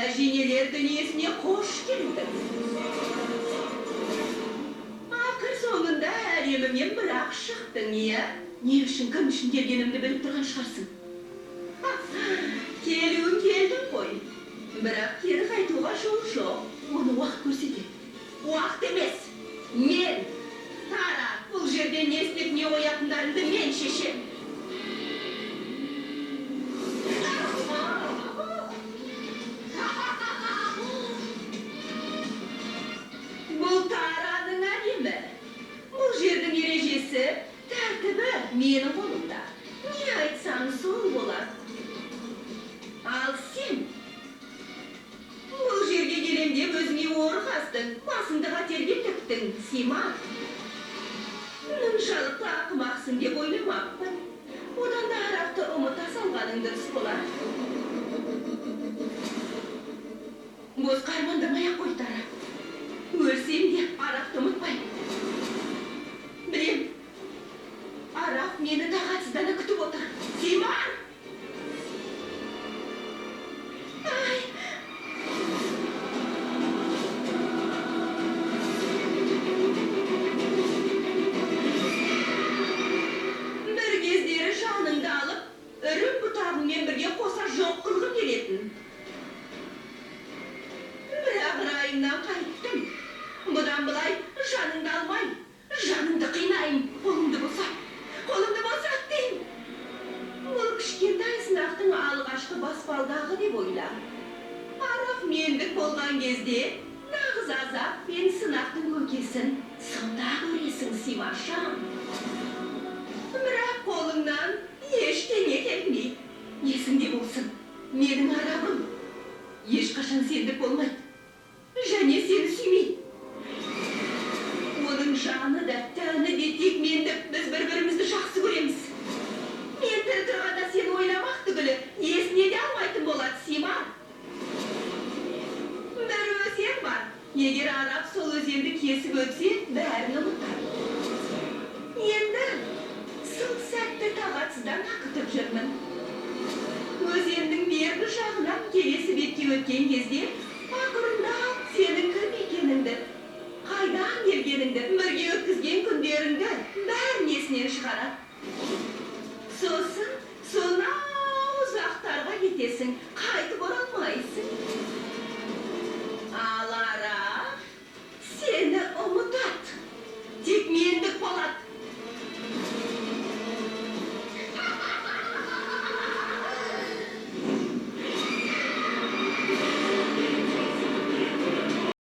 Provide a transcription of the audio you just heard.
Jineler dünyasına hoş geldin. Akır sonunda her yemimden bırak çıktın ya. Ne için kim için gelgenimde bilip durgan çıkarsın. Kelüğün geldin koy. Bırak geri kaytuğa şoğuşu. Onu vakt görsedi. Vakt demez. Men. Tara, bu жерде ne istep ne oyatınlarında men şeşem. Bu Tara'nın neyimi? Bu жердің erejesi, tertibi menin kolumda. Ne aytsan sol bolar. Al sen. Bu жерге gelemde özüne uğur kastın, basındı katerge tıktın, Sima. Nımşalıkta akımaksın dep oylamapпын. Odan da araқты umuta salgaның dürüs bolar. Boz karmandırmaya koy Tara. Ölsem de araқты unutpay. Bilem, Araq meni taqatsыздана kütüp otur. Sima! Ay! Bir kezderi şanыңды alıp, ürün butağымен birge qosa жоқ qılgım kelетін. Бірақ rayımdan qayıttım. Budan bulay жаныңды almay, жаныңды қинайым, қолымды босат дейім. Бұл кішкентай сынақтың алғашқы баспалдағы деп ойла. Арақ мендік болған кезде, нағыз азап пен сынақтың көкесін сонда көресің, Симашам. Бірақ қолыңнан ештеңе келмей. Есіңде болсын, менің арабым ешқашан сендік болмайды. Және сені сүймейді. Оның жаны да, тәні де тек мендік, біз бір-бірімізді жақсы көреміз. Мен тірі тұрғанда сені ойламақ түгілі, есіне де алмайтын болады, Сима. Бір өзен бар. Егер Арап сол өзенді кесіп өтсе, бәрін ұмытар. Енді сол сәтті тағатсыздан ақытып жүрмін. Өзендің бергі жағынан келесі бетке өткен кезде, ақырында сенің кім екеніңді, қайдан келгеніңді, бірге өткізген күндеріңді бәрін есінен шығарады. Сосын, сонау ұзақтарға кетесің, қайтып оралмайсың.